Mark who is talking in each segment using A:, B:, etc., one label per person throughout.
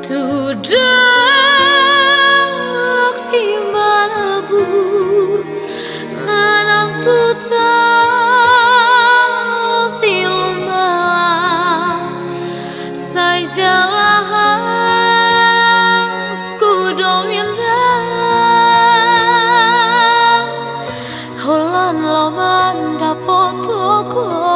A: Tudok si manabur nanang tutau si lumalang sai jalan kudo indah holan laman dapotoko oh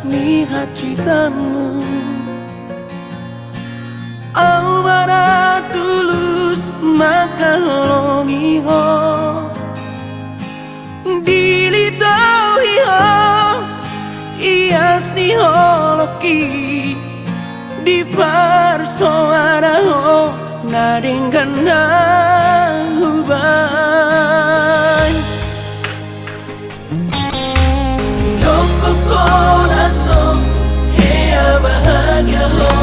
B: ni hajitamu Aumana tulus maka longi ho Dilitau ho Ias ni holoki Di persoara ho Nadingkan na huban Doko corazón Hea bahagia ho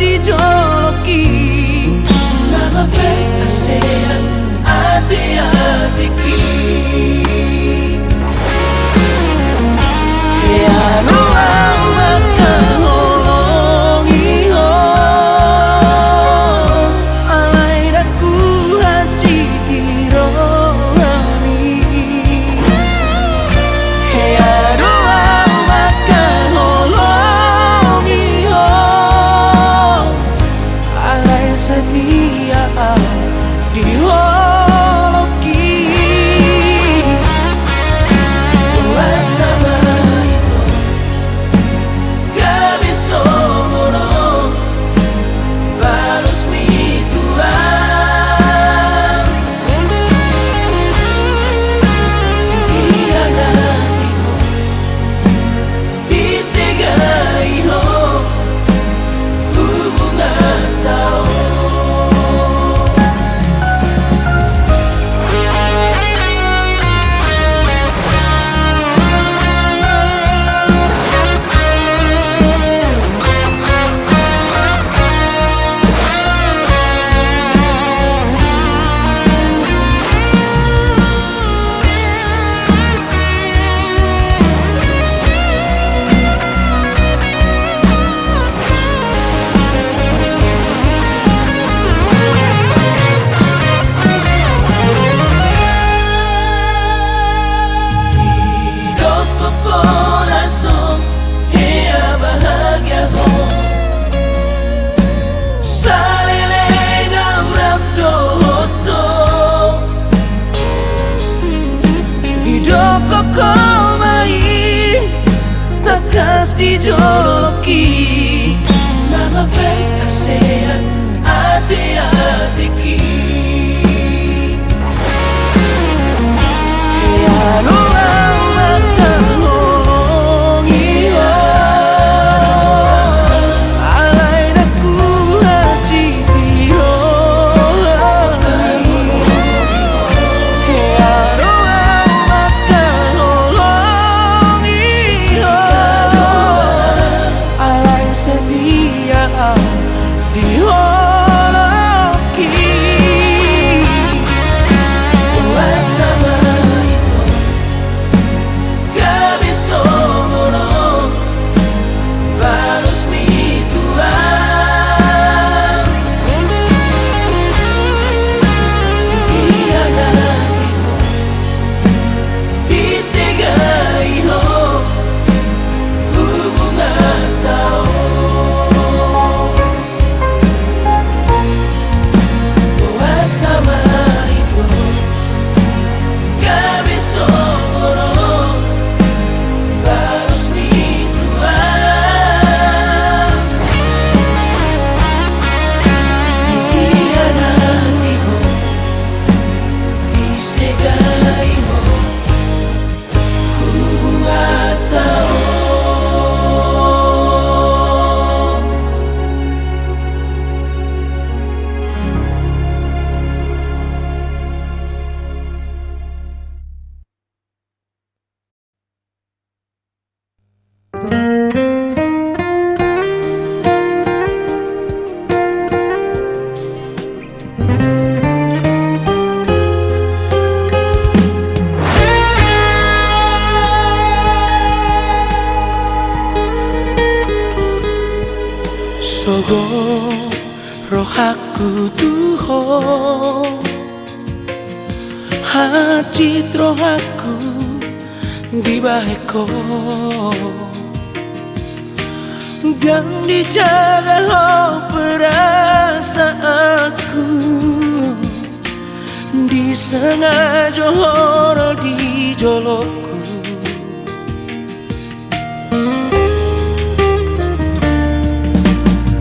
B: Dijoloki nama berkesehan hati-hati ya ruang maka holongi ho alai daku hati tirolami ya ruang maka holongi ho setia diholoki bersama itu gak bisa ngurung balus mituan dia nanti ho disegai ho hubungan tau dijoloki nama berkesehan hati-hati ya ruang maka holongi ho alai daku haji tirolami ya ruang maka holongi ho alai setia diholoki bersama itu gak bisa ngurung balus mituan dia nanti ho disegai ho hubungan tau bersama itu gak bisa ngurung balus mituan dia nanti ho disegai ho hubungan tau Sogo rohaku tuho Haji rohaku di baheko yang dijaga perasaanku, disengaja horo di jolokku.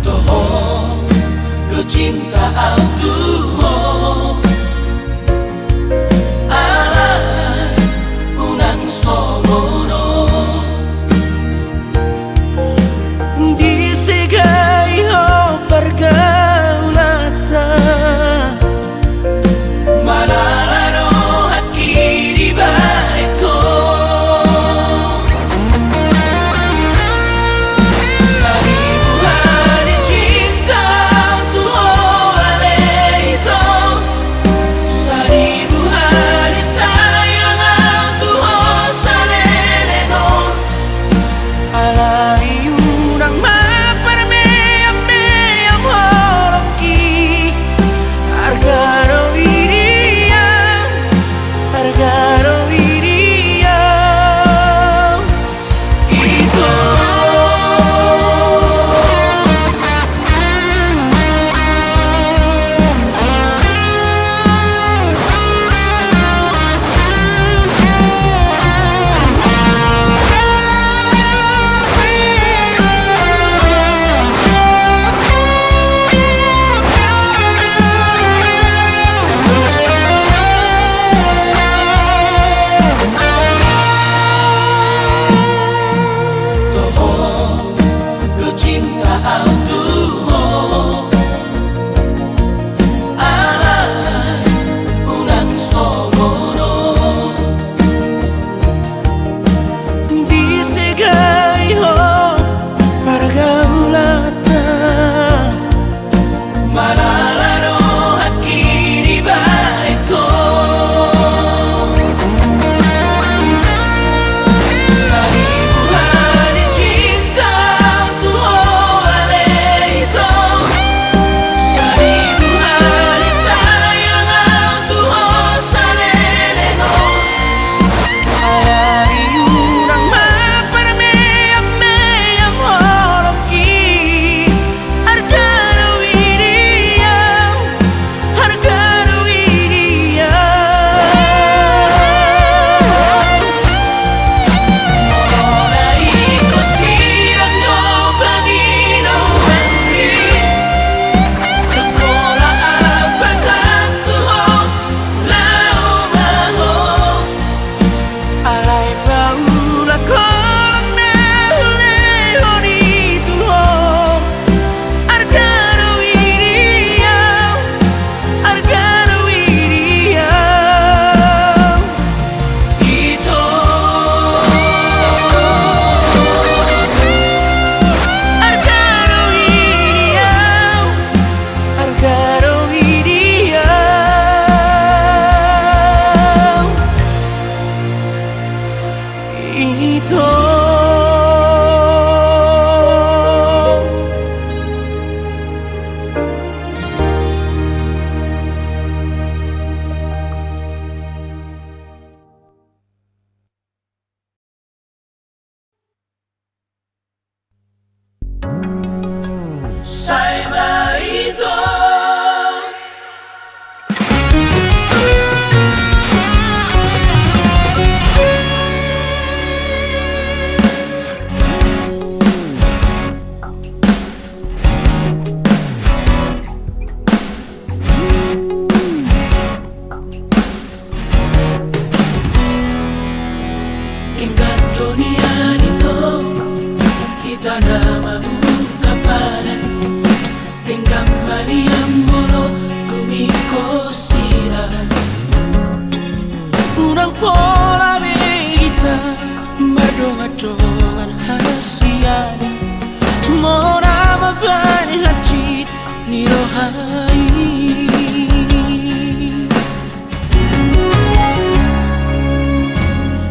B: Toho lo cinta aku alai unang somono disegai ho pergaulata malalaro hati di baiko seribu hari cinta untuk aleito, seribu hari sayang untuk saleleno alai unang mapermeam horoki argaro iriam itu. Lo cinta aku alai unang somono disegai ho pergaulata malalaro hati di baiko seribu hari cinta untuk aleito, seribu hari sayang untuk saleleno alai unang mapermeam horoki argaro iriam mulai ko sirang no bangino ambi nagbola abatan tuho lao maho alay paula ko na huleho dituho argaro iriam itu. Argaro iriam itu. Saiba itu. Hingga dunia itu kita nama kaparan hingga Mariam moro kumiko sira unang pola kita madongan hasian mora mabani hati ni rohai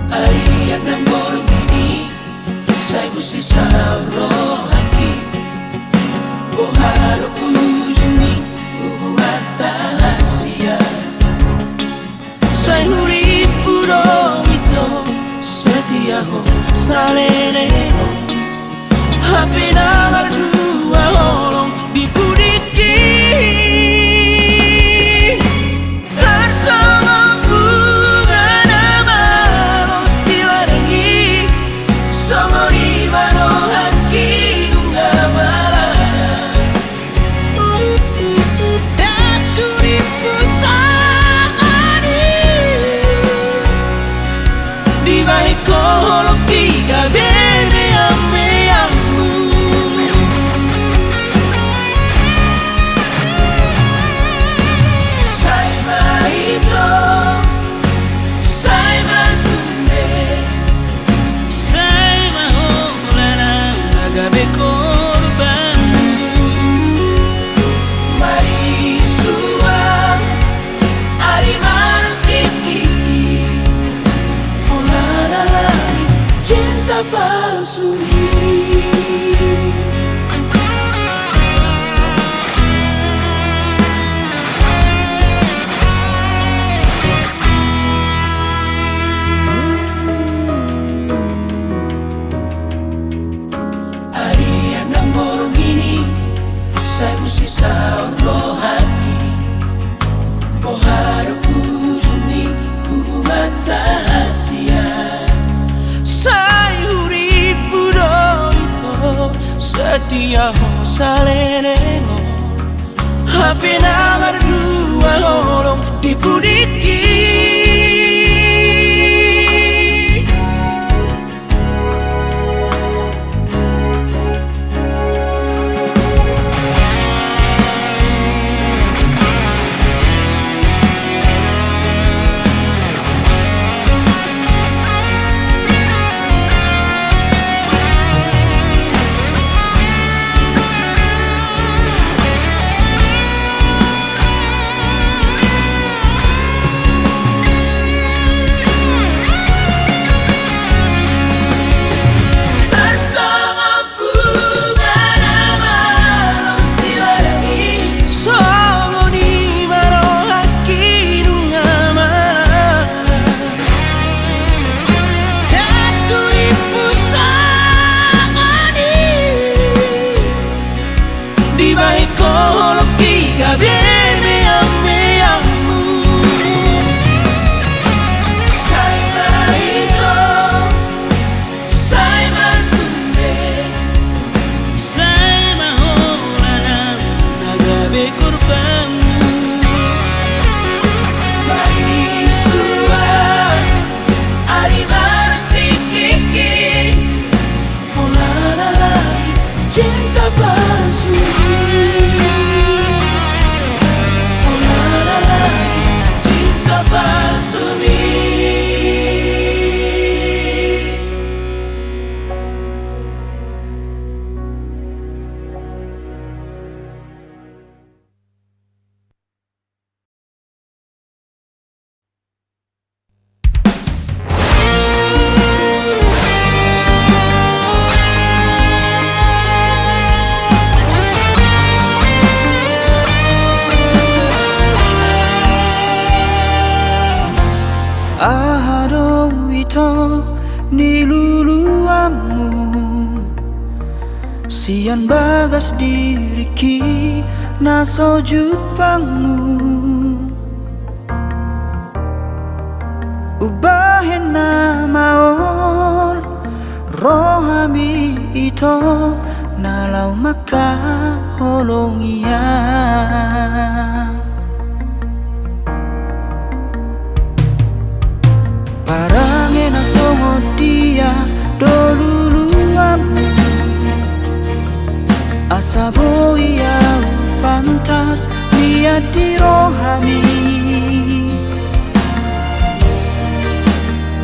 B: arian ng borong ini say busi sa rohaki Boharo ujuni ubuata hasia say hurip puro ito setiaho salele happy na setia saleremo appena berdua holong di pudiki.
C: Niluluamu sian bagas diriki naso jupangmu ubahen namaon rohami ito nalau maka holongia parange na songo dia doluluamu asabo ia pantas niat di rohami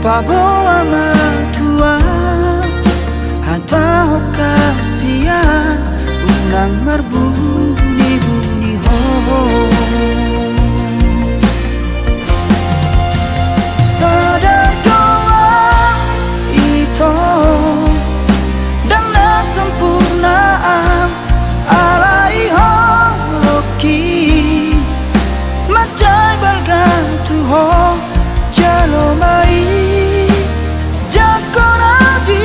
C: paboa matua hata kasihan unang marbuni-buni ho sadar doa itu dan na sempurnaan alai hoki macai balgan tuho jalo mai jakona di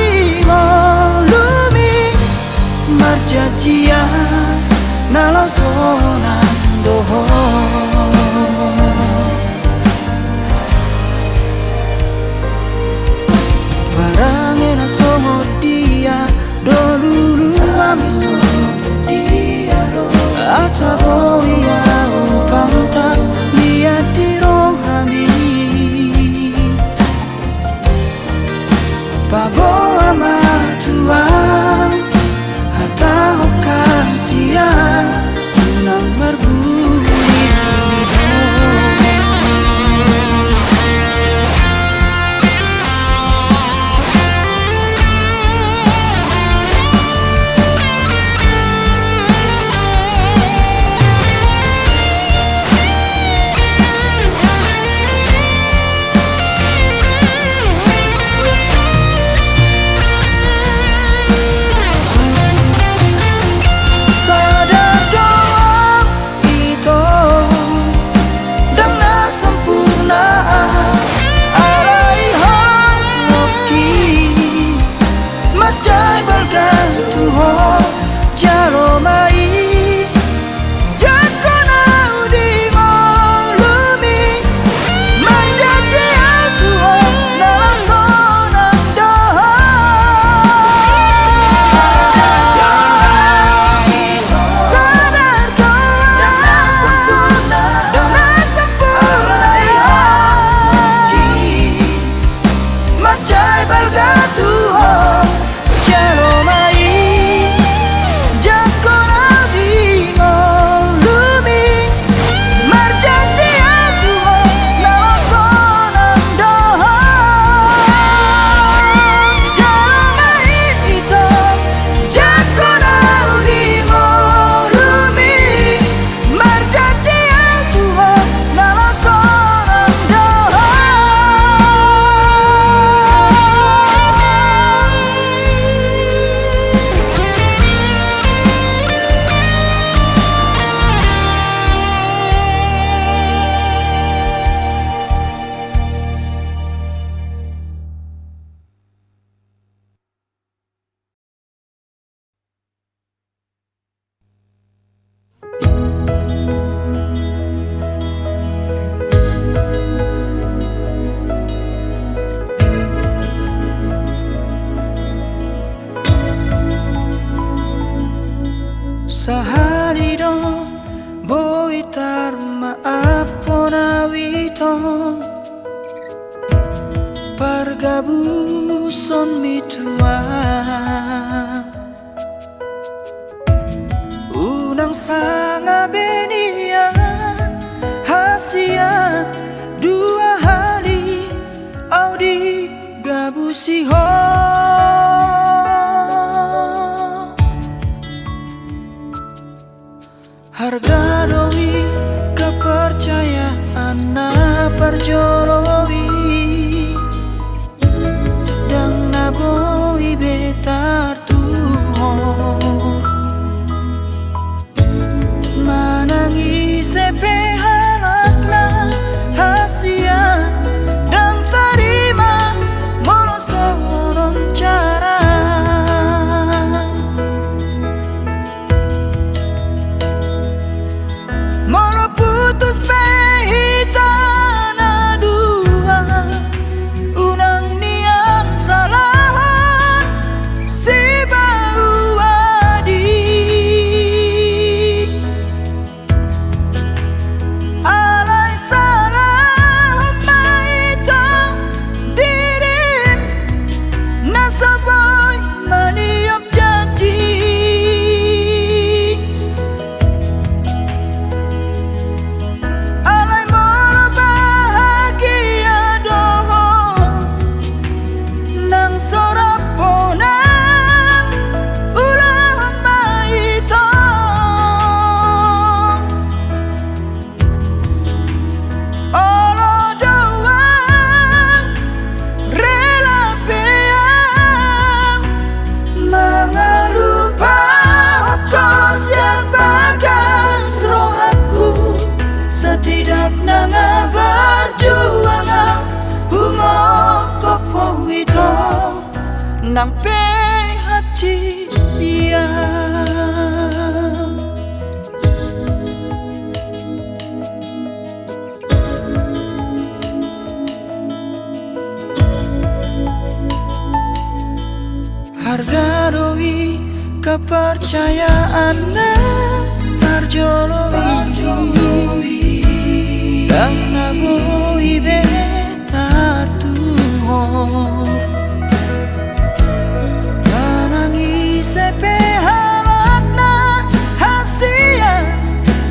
C: malumi marjajia nalo zona doho parange na songo dia dolulu amiso dia do asabo ia pantas dia di rohami paboa matuan hata kasihan unang marbuni saharido boitar maapona wito pargabuson mitua unang sanga benian hasiat 2 hari audi gabusiho harga doi kepercayaan na perjolowi dang naboi betar tuhor manangi sepehanakna hasia dang tarima monosoron cara mono putus pehitana dua unang nian salahan si bau adi alay salah maitang dirim nasaboy maniop janji alay moro bahagia doho nang soraponang ulah maitang olo doang rela peang mengelupa kau bagas rohaku setidaknya berjuang humo kopo wito nang pehaci dia harga doi kepercayaan na tarjolowi dang naboi betar tuhor manangi sepehanakna hasia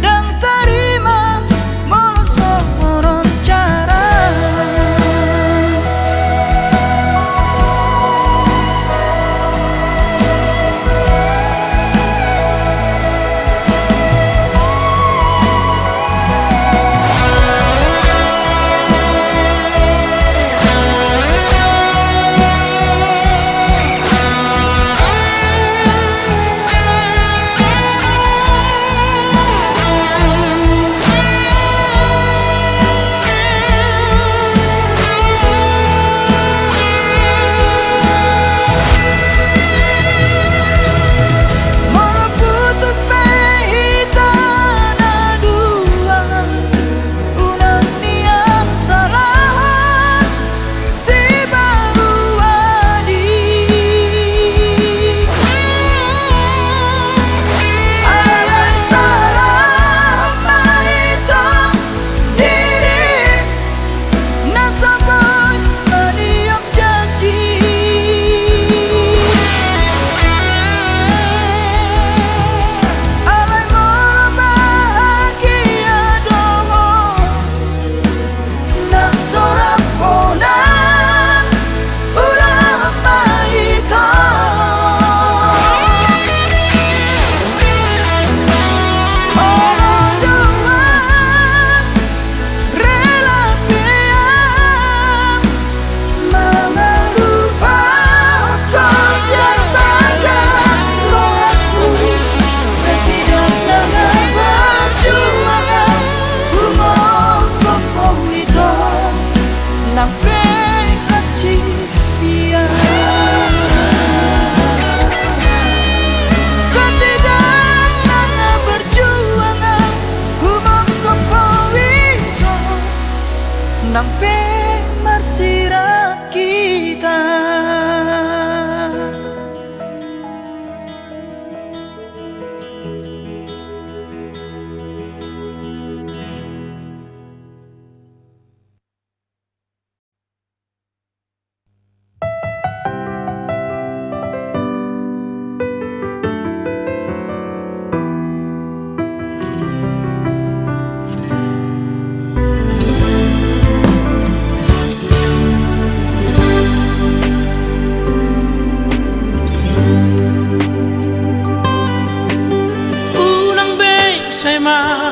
C: dang tarima monosoron cara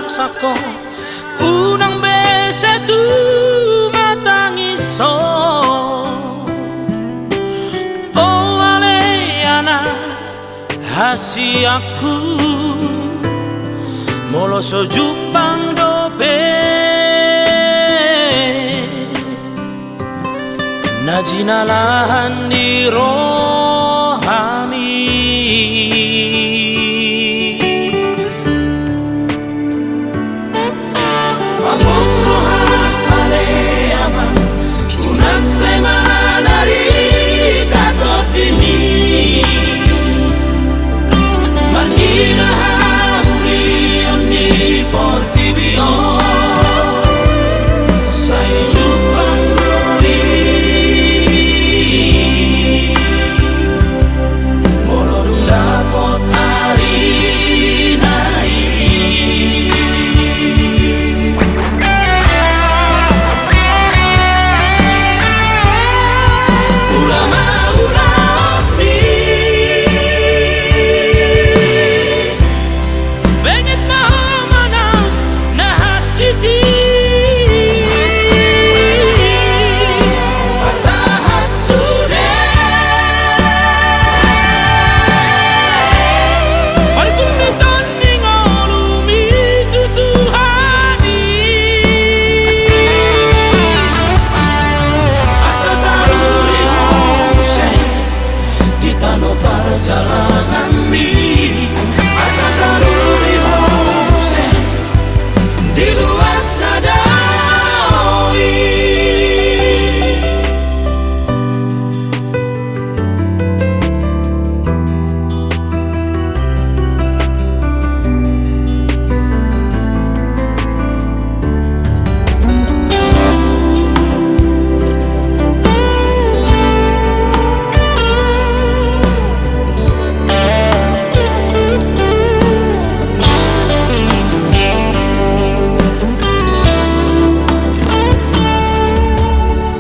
B: sako unang besetu matangiso oh ale anak hasi aku moloso jupang dobe najinalahan ni rohami Vamos rohan ale ama unang semana rita totimi manina haulion ni portibio say jupang roi molodung dapot ari nai ulama ulami bengit mau manau nahat citi pasahat sude parkumitan ningolumi tutuhani asa taruli hose di tanah perjalanan mi asa taruli hose di luar nadaoi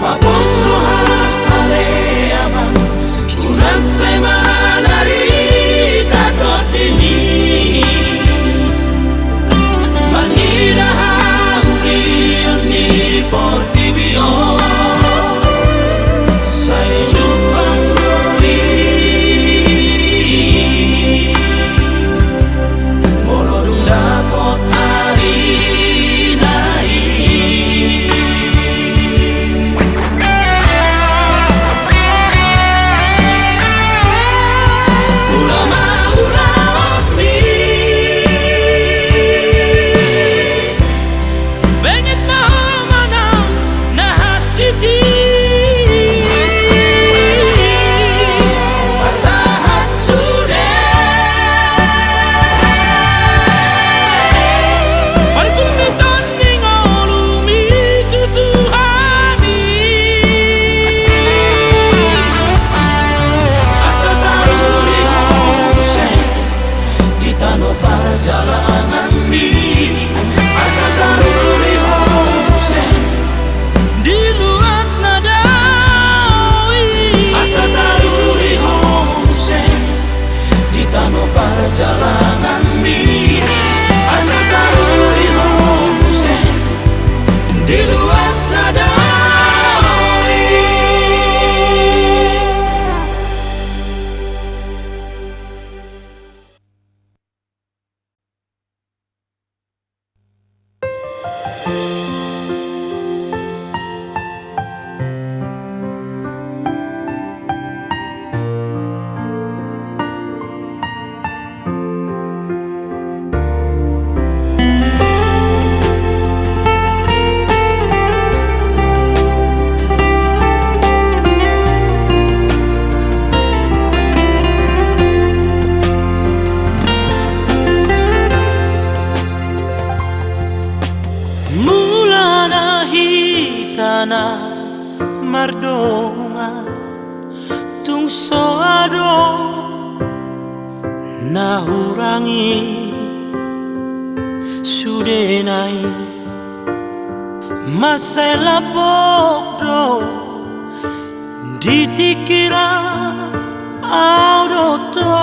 B: Mapos rohan ale abang unang semana rita totimi manila haulion ni portibio say jupang roi molodung dapot ari nai ulama ulami bengit mau manau nahat citi pasahat sude parkumitan ningolumi tutuhani asa taruli hose di tanah perjalanan mi asa taruli hose di luar nadaoi asa taruli hose di tanah perjalanan mi asa taruli hose di luar nadaoi mulana hitana mardoma tungso ado nahurangi sudenai masela pokdo ditikira audoto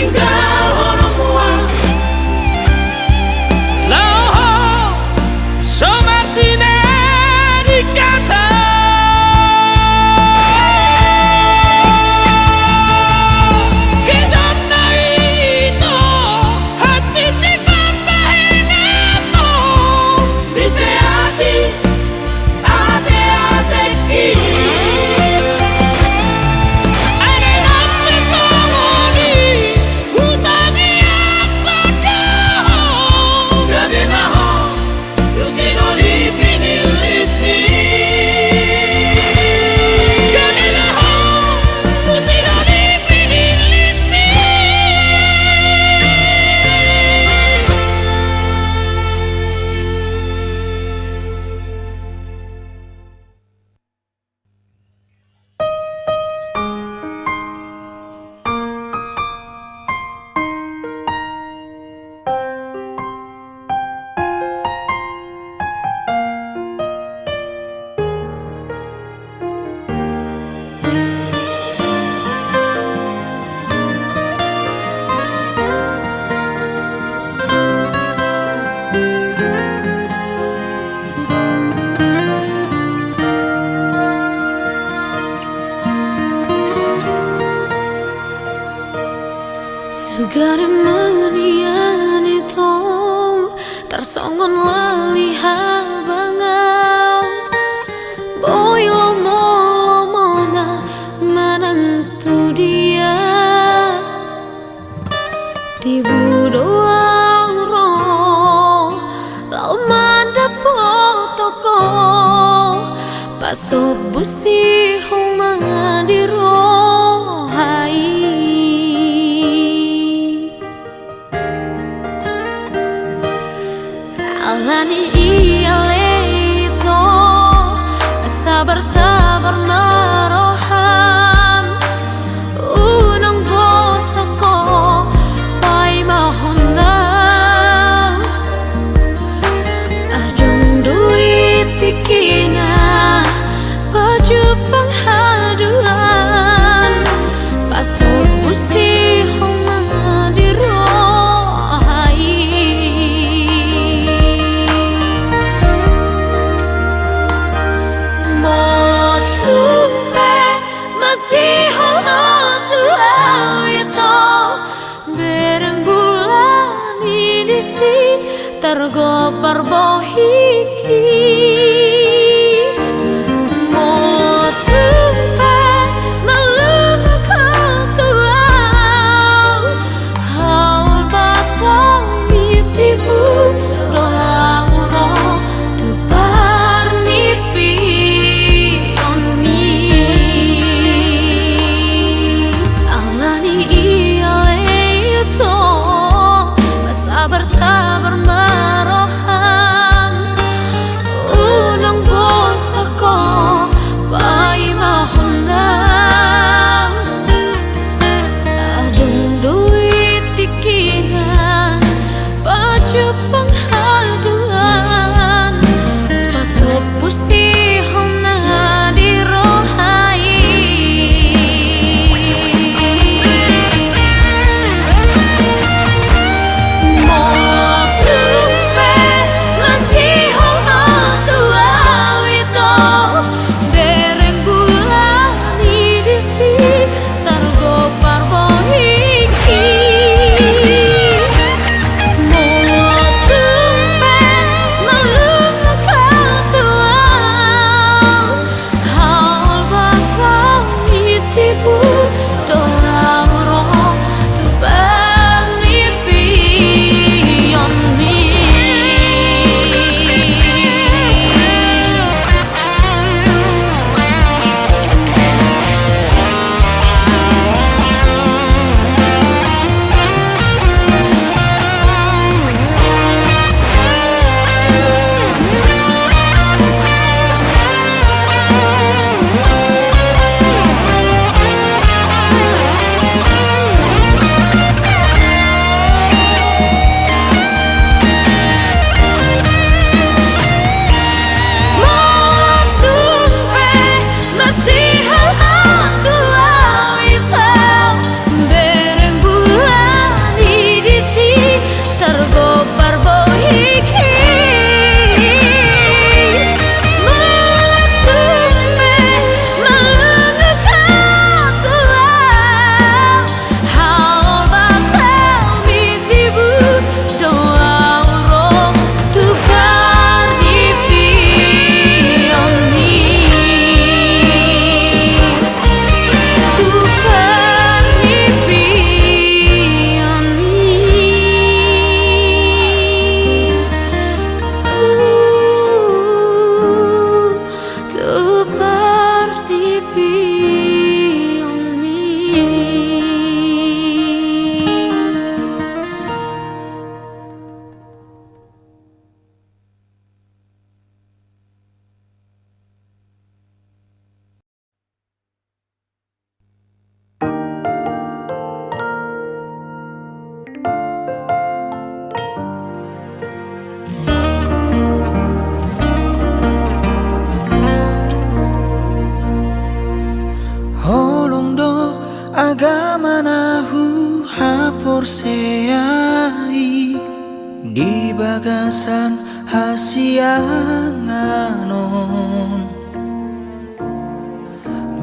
B: tinggal orang mua
D: Lauho somartine dikata
C: Kijana itu hati di pambahinemu
B: disehati ate-ateki
C: Ada nanti songoni hutangi aku dah
B: gabe maho tusino lipini-lipini
C: Kami mahu tusino lipini-lipini
A: Sugari manian itu tersongon lali habangan boy lomo na menantu dia tibu doang roh lau manda potoko paso busi homa di rohai Alani iya leito sabar-sabar maroham unang bosoko pai mahona ajong duit tikina baju penghaduan pasok busi homa di rohai masih holotu awito bereng bulan idisi tergopar bohiki mulut tumpai melungu ketuau haul batang mitimu doa uroh tubar nipi Bersabar maroham
E: agamanahu hapor seai di bagasan hasianganon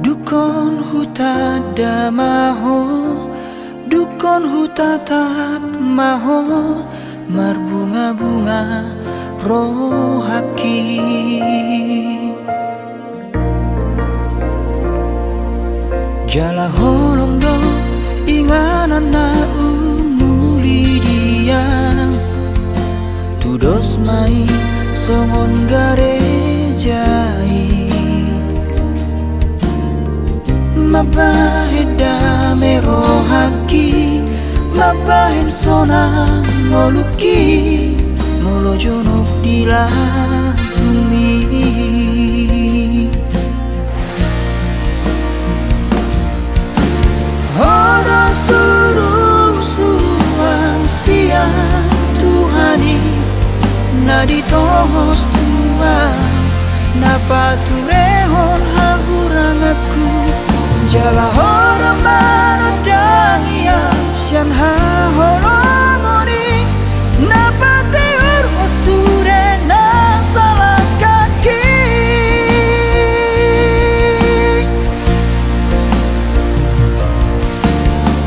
E: dukon huta damaho dukon huta tatap maho marbunga-bunga rohaki jala holondo inganan na umuli dia tudos mai songon garejai mabaheda merohaki mabahin sona moluki molo jonok dilatumi Hodo suruh-suruhan siang Tuhani Nadi tongos tua Napa turehon hahurang aku Jala hodo manodang yang Sian haholomoni Napa teor osure na salah kaki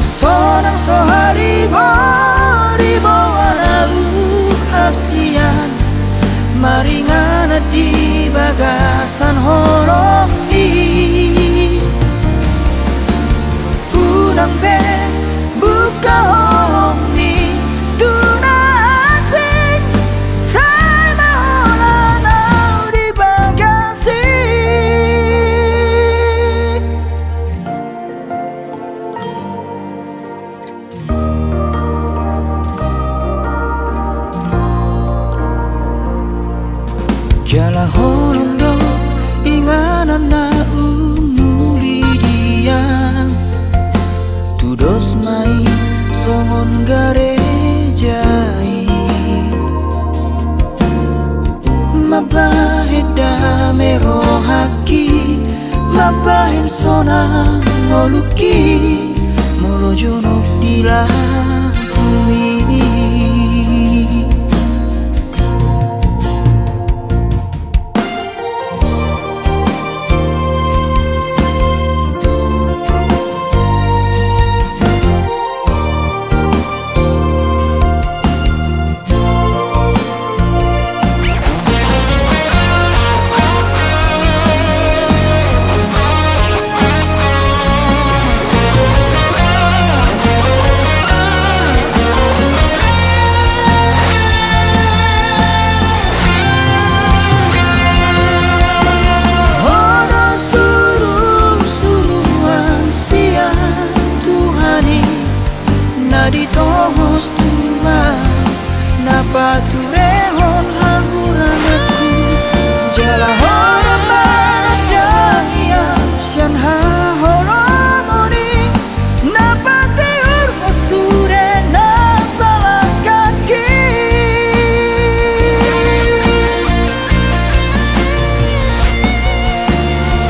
E: Sonang soharibo walau hasian Maringana di bagasan holomi Unang ben buka holomi Tuna asing Say maholanau di bagasi Jala holondo inganan na umuli diam Tudos mai songon garejai Mabaheda merohaki Mabahin sona ngoluki Molo jonok dilatumi Nadi tongos tua Napa turehon hangurang aku Jala hora manadang yang Sian haholomoni Napa teor osure na salah kaki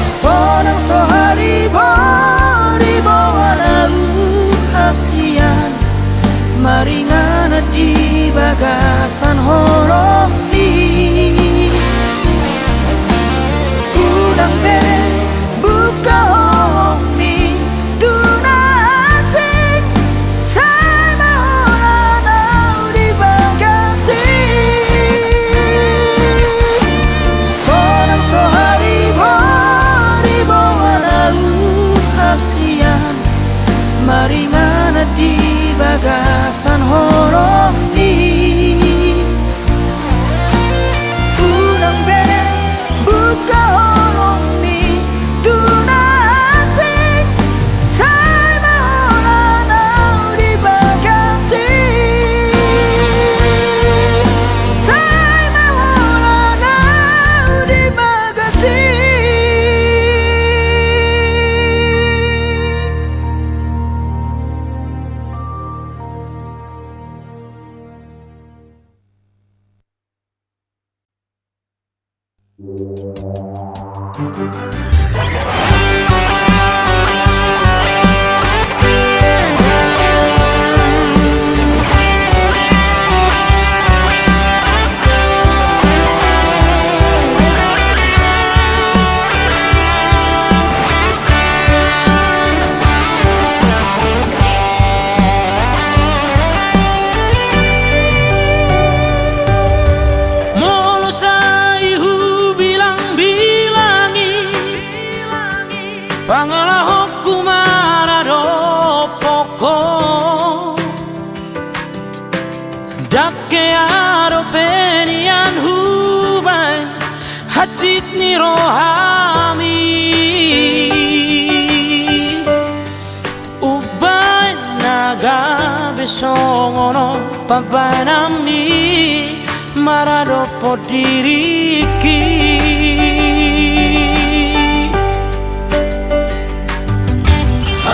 E: Sonang soharibo walau hasian Maringana di bagasan holomi Unang ben buka holomi Tuna asing Say maholanau di bagasi Sonang soharibo walau hasian Maringana di bagasan holomi Unang ben buka holomi Tuna asing Say maholanau di bagasi Say maholanau di bagasi
D: Jakke aro penian hubai hacit ni rohami ubai naga besongono pabanami marado podiriki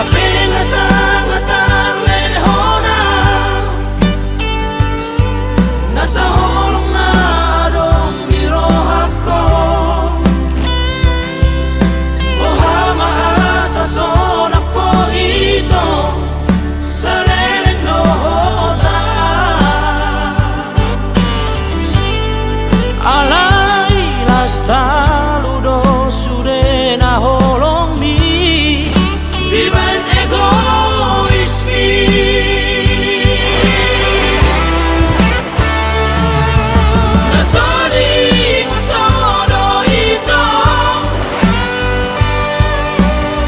D: apenas sangat lehona nasa holong na adong birohako ohama sa sonak ko ito sa leleng lohota alay lastaludo sude na holong mi diban egoismi nasoring todo ito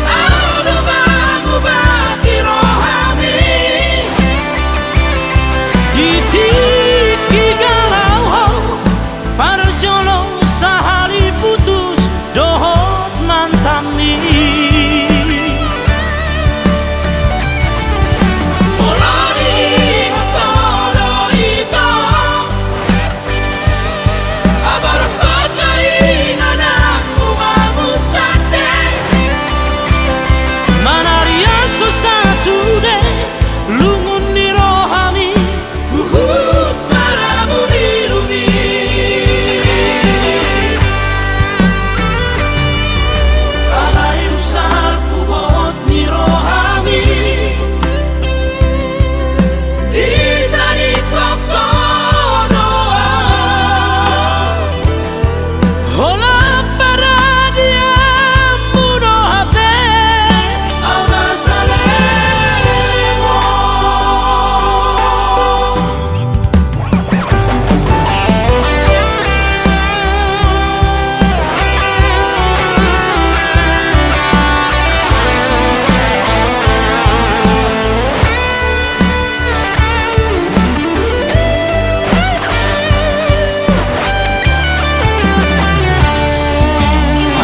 D: ano bang ubati rohami ditik igalau ho para jolong sahari putus dohot mantami lungun ni rohami para mulirumi alay usal pubot ni rohami di tani kokono hola para dia mudo habe auna sale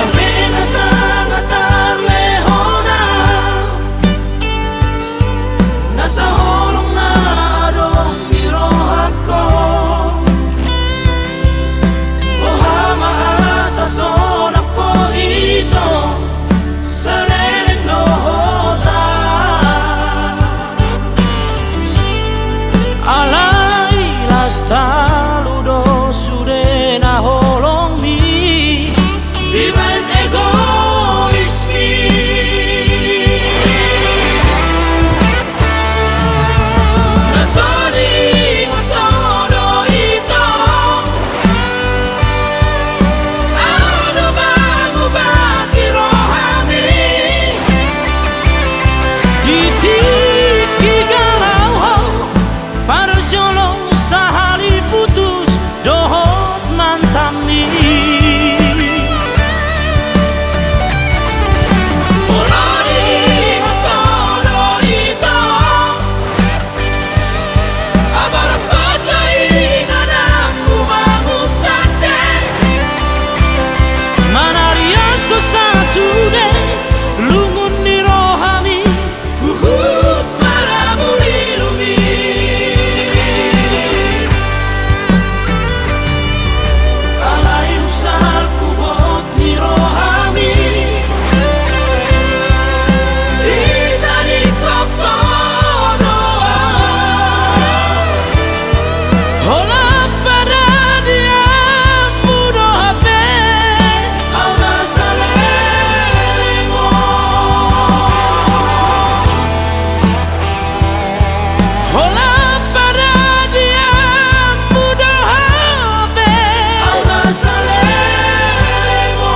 D: apenas sangat lehona nasa holong na adong birohako ohama sa sonak ko ito sa leleng lohota alay lastaludo sude na holong mi diban egoismi nasoring todo ito ano bang ubati rohami ditik igalau ho para jolong sahari putus dohot mantami sude lungun ni rohami para mulirumi alay usal pubot ni rohami di tani kokono hola para dia mudo habe auna sale hola para dia mudo habe auna salengo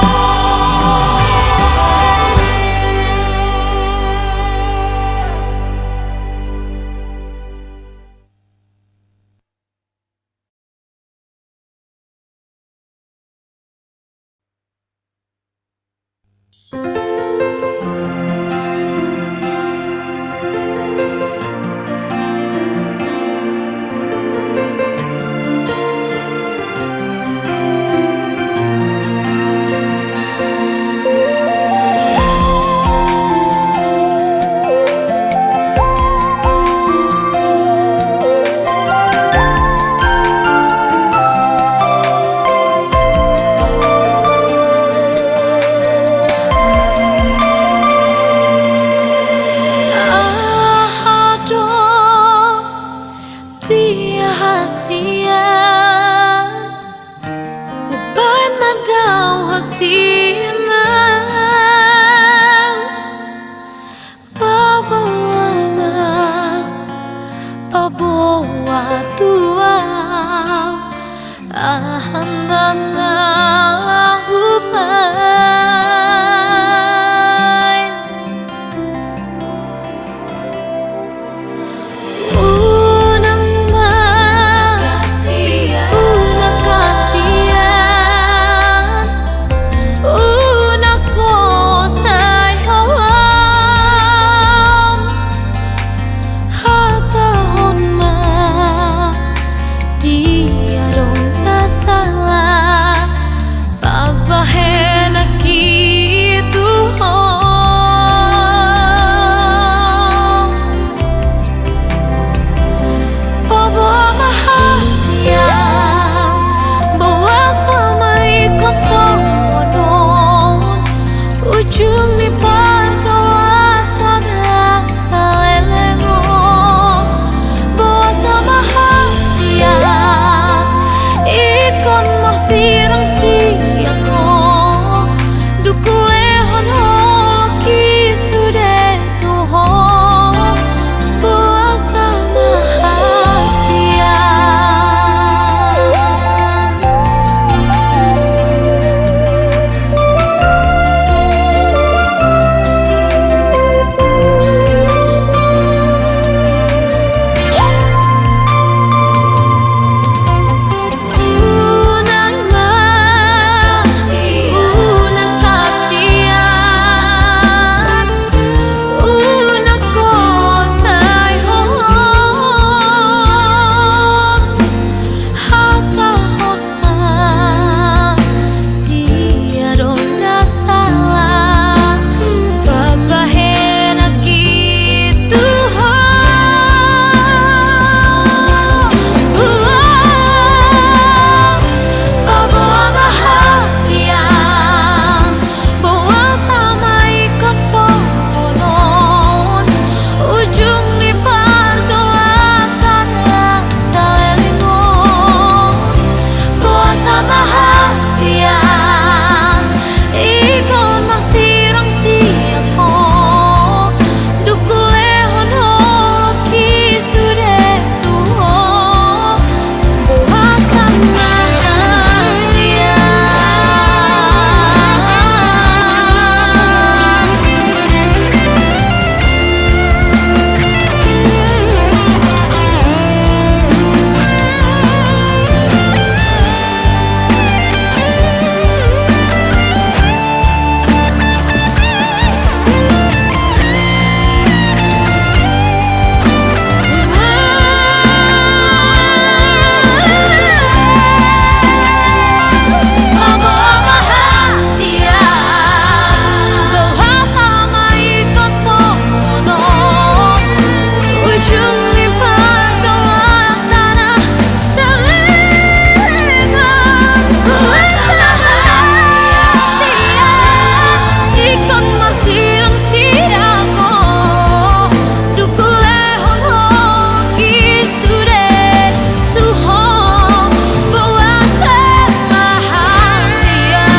A: Dia hasian Ubai madau hasinan Pabawa Pabawa tuau Ahanda salah ubai Unang kasihan Unang ko sayang Hatahon ma Dia dong salah Babahen gitu Bawa mahasian Bawa sama ikon sonon Ujung di pergaulan ada salelengon Bawa sama hasian Ikon marsirang siako Dukulehon hoki sudah tuho Bawa sama hasian Unang kasihan Unang ko sayang Hatahon ma Dia dong salah Babahen gitu Bawa mahasian Bawa sama ikon sonon Ujung di pergaulan ada salelengon Bawa sama hasian Ikon marsirang siako Dukulehon hoki sudah tuho Bawa sama hasian Bawa mahasian Bawa sama ikon sonon Ujung di pergaulan tanah salelengan Bawa sama hasian Ikon marsirang siako Dukulehon hoki sudah tuho Bawa sama hasian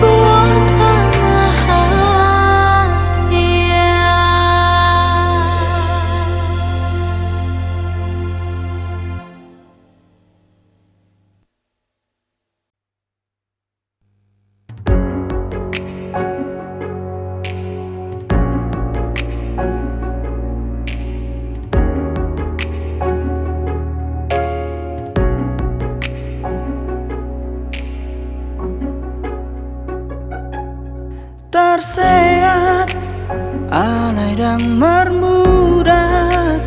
A: Bawa sama hasian Bawa sama
E: terseat alay dan mermudat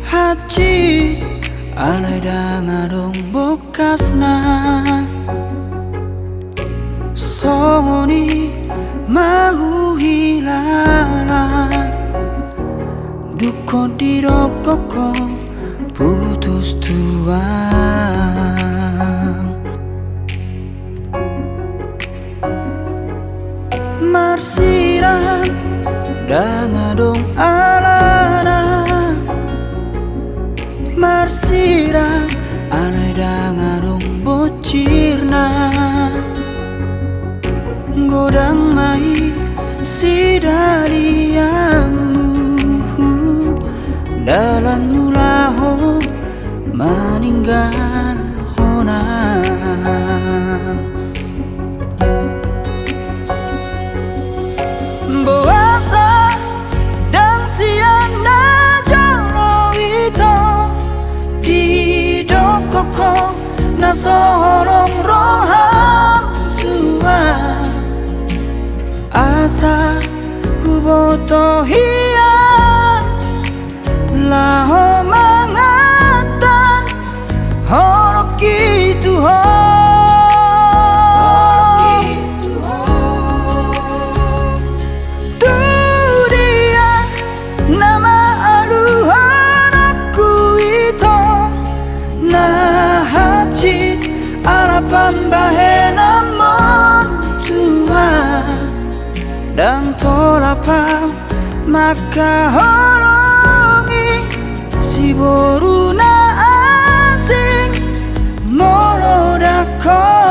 E: haji alay dan adong bokasna songoni mau hilang duko dirokoko putus tuang marsiran dangadong alana marsiran alai dangadong bocirna godang mai sidariamu dalan mulaho meninggal hona boasa dan siana jolo itu di dokoko na sorong roham tua asa huboto hian laho mangatan holo gitu ho dunia nama aluhan aku itu nah hajit arapan bahenamon tua dan tolapang maka horongi si boruna asing molo dako